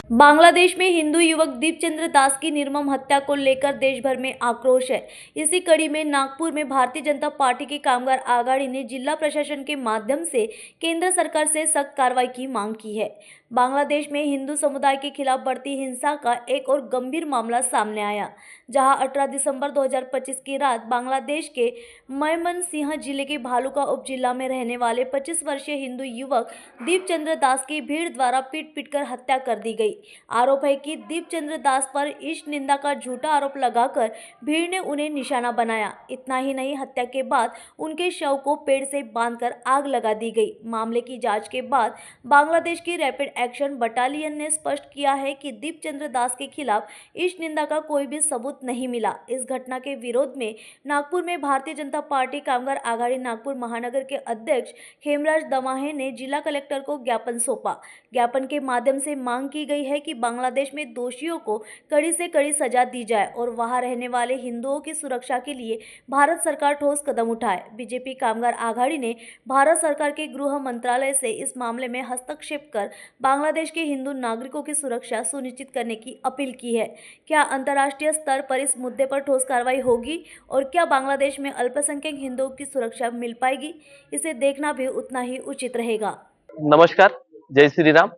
बांग्लादेश में हिंदू युवक दीपचंद्र दास की निर्मम हत्या को लेकर देश भर में आक्रोश है। इसी कड़ी में नागपुर में भारतीय जनता पार्टी की कामगार आघाड़ी ने जिला प्रशासन के माध्यम से केंद्र सरकार से सख्त कार्रवाई की मांग की है। बांग्लादेश में हिंदू समुदाय के खिलाफ बढ़ती हिंसा का एक और गंभीर मामला सामने आया, जहां 18 दिसंबर 2025 की रात बांग्लादेश के मयमनसिंह जिले के भालुका उपजिला में रहने वाले 25 वर्षीय हिंदू युवक दीपचंद्र दास की भीड़ द्वारा पीट-पीटकर हत्या कर दी गई। आरोप है कि दीपचंद्र दास पर ईश निंदा का झूठा आरोप लगाकर भीड़ ने उन्हें निशाना बनाया। इतना ही नहीं, हत्या के बाद उनके शव को पेड़ से बांधकर आग लगा दी गई। मामले की जांच के बाद बांग्लादेश की रैपिड एक्शन बटालियन ने स्पष्ट किया है कि दीपचंद्र दास के खिलाफ ईश निंदा का कोई भी सबूत नहीं मिला। इस घटना के विरोध में नागपुर में भारतीय जनता पार्टी कामगार आघाड़ी नागपुर महानगर के अध्यक्ष खेमराज दमाहे ने जिला कलेक्टर को ज्ञापन सौंपा। ज्ञापन के माध्यम से मांग की गई है कि बांग्लादेश में दोषियों को कड़ी से कड़ी सजा दी जाए और वहां रहने वाले हिंदुओं की सुरक्षा के लिए भारत सरकार ठोस कदम उठाए। बीजेपी कामगार आघाड़ी ने भारत सरकार के गृह मंत्रालय से इस मामले में हस्तक्षेप कर बांग्लादेश के हिंदू नागरिकों की सुरक्षा सुनिश्चित करने की अपील की है। क्या अंतर्राष्ट्रीय स्तर पर इस मुद्दे पर ठोस कार्रवाई होगी और क्या बांग्लादेश में अल्पसंख्यक हिंदुओं की सुरक्षा मिल पाएगी, इसे देखना भी उतना ही उचित रहेगा। नमस्कार, जय श्री राम।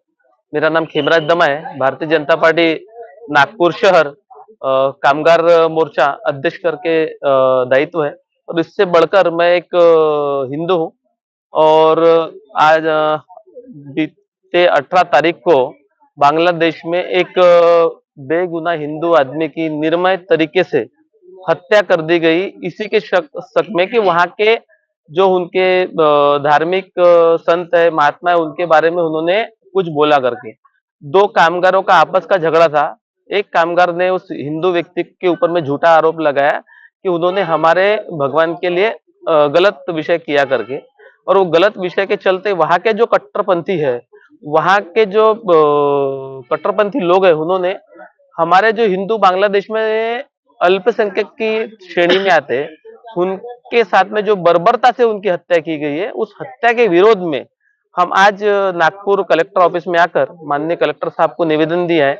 मेरा नाम खेमराज दमा है। भारतीय जनता पार्टी नागपुर शहर कामगार मोर्चा अध्यक्ष करके दायित्व है और इससे बढ़कर मैं एक हिंदू हूँ। और आज बीते 18 तारीख को बांग्लादेश में एक बेगुनाह हिंदू आदमी की निर्मम तरीके से हत्या कर दी गई। इसी के शक में कि वहाँ के जो उनके धार्मिक संत है, महात्मा है, उनके बारे में उन्होंने कुछ बोला करके। दो कामगारों का आपस का झगड़ा था। एक कामगार ने उस हिंदू व्यक्ति के ऊपर में झूठा आरोप लगाया कि उन्होंने हमारे भगवान के लिए गलत विषय किया करके, और वो गलत विषय के चलते वहां के जो कट्टरपंथी है, वहां के जो कट्टरपंथी लोग हैं, उन्होंने हमारे जो हिंदू बांग्लादेश में अल्पसंख्यक की श्रेणी में आते हैं, उनके साथ में जो बर्बरता से उनकी हत्या की गई है, उस हत्या के विरोध में हम आज नागपुर कलेक्टर ऑफिस में आकर माननीय कलेक्टर साहब को निवेदन दिया है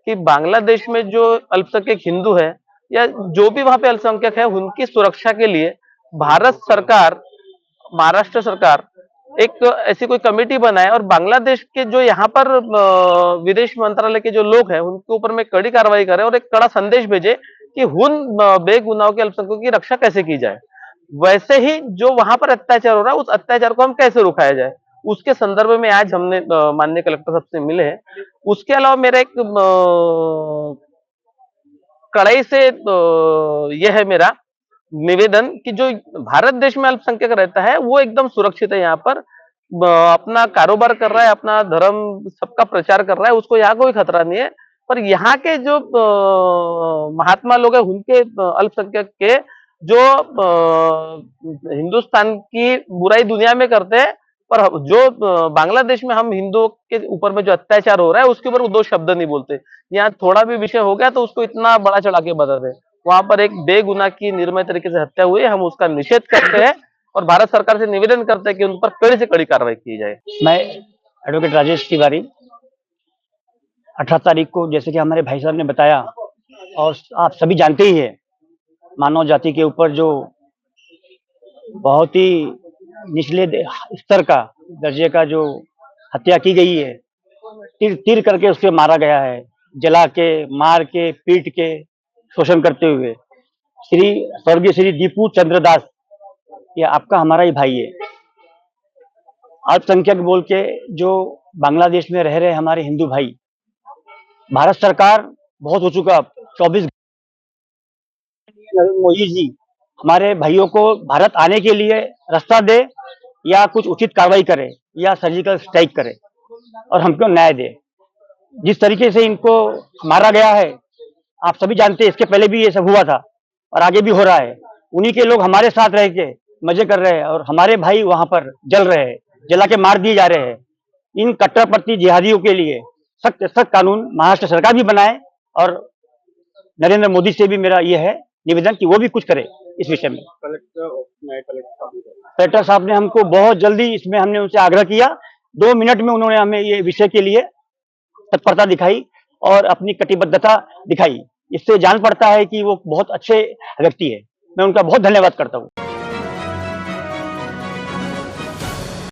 कि बांग्लादेश में जो अल्पसंख्यक हिंदू है या जो भी वहां पे अल्पसंख्यक है, उनकी सुरक्षा के लिए भारत सरकार, महाराष्ट्र सरकार एक ऐसी कोई कमेटी बनाए और बांग्लादेश के जो यहाँ पर विदेश मंत्रालय के जो लोग हैं, उनके ऊपर में कड़ी कार्रवाई करे और एक कड़ा संदेश भेजे कि उन बेगुनाहों के अल्पसंख्यकों की रक्षा कैसे की जाए। वैसे ही जो वहां पर अत्याचार हो रहा है, उस अत्याचार को हम कैसे रुकाया जाए, उसके संदर्भ में आज हमने माननीय कलेक्टर साहब से मिले हैं। उसके अलावा मेरा एक कड़ाई से यह है मेरा निवेदन कि जो भारत देश में अल्पसंख्यक रहता है वो एकदम सुरक्षित है। यहाँ पर अपना कारोबार कर रहा है, अपना धर्म सबका प्रचार कर रहा है, उसको यहाँ कोई खतरा नहीं है। पर यहाँ के जो महात्मा लोग हैं, उनके अल्पसंख्यक के जो हिंदुस्तान की बुराई दुनिया में करते हैं, पर जो बांग्लादेश में हम हिंदुओं के ऊपर में जो अत्याचार हो रहा है, उसके ऊपर वो दो शब्द नहीं बोलते। यहाँ थोड़ा भी विषय हो गया तो उसको इतना बड़ा चढ़ा के बताते हैं। वहां पर एक बेगुनाह की निर्मम तरीके से हत्या हुई है, हम उसका निषेध करते हैं और भारत सरकार से निवेदन करते हैं कि उन पर कड़ी से कड़ी कार्रवाई की जाए। मैं एडवोकेट राजेश तिवारी 18 तारीख को, जैसे कि हमारे भाई साहब ने बताया और आप सभी जानते ही हैं, मानव जाति के ऊपर जो बहुत ही निचले स्तर का दर्जे का जो हत्या की गई है, तीर तीर करके उसके मारा गया है, जला के, मार के, पीट के, शोषण करते हुए। स्वर्गीय श्री दीपू चंद्र दास, ये आपका हमारा ही भाई है। अल्पसंख्यक बोल के जो बांग्लादेश में रह रहे हमारे हिंदू भाई, भारत सरकार बहुत हो चुका, 24 मोदी जी हमारे भाइयों को भारत आने के लिए रास्ता दे या कुछ उचित कार्रवाई करे या सर्जिकल स्ट्राइक करे और हमको न्याय दे। जिस तरीके से इनको मारा गया है, आप सभी जानते हैं, इसके पहले भी ये सब हुआ था और आगे भी हो रहा है। उन्हीं के लोग हमारे साथ रह के मजे कर रहे हैं और हमारे भाई वहां पर जल रहे हैं, जला के मार दिए जा रहे हैं। इन कट्टरपंथी जिहादियों के लिए सख्त सख्त कानून महाराष्ट्र सरकार भी बनाए और नरेंद्र मोदी से भी मेरा यह है निवेदन कि वो भी कुछ करे इस विषय में। कलेक्टर साहब ने हमको बहुत जल्दी, इसमें हमने उनसे आग्रह किया, 2 मिनट में उन्होंने हमें ये विषय के लिए तत्परता दिखाई और अपनी कटिबद्धता दिखाई। इससे जान पड़ता है कि वो बहुत अच्छे व्यक्ति है। मैं उनका बहुत धन्यवाद करता हूँ।